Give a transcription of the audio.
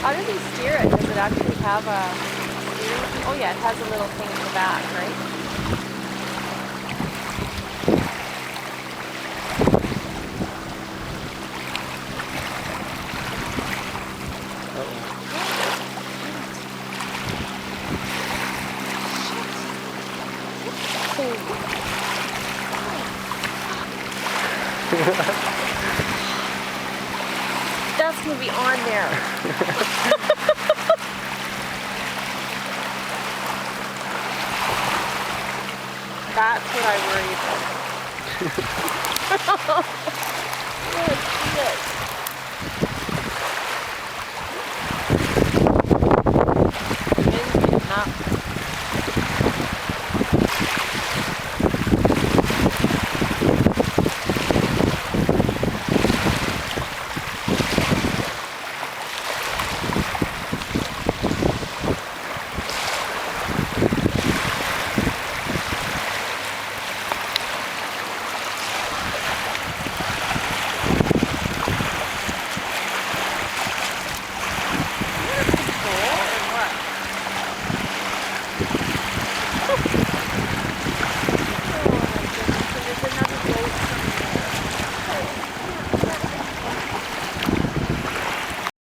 How do they steer it? Does it actually have a steering? Oh yeah, it has a little thing in the back, right? That's gonna be on there. That's what I worry about. Oh, shit.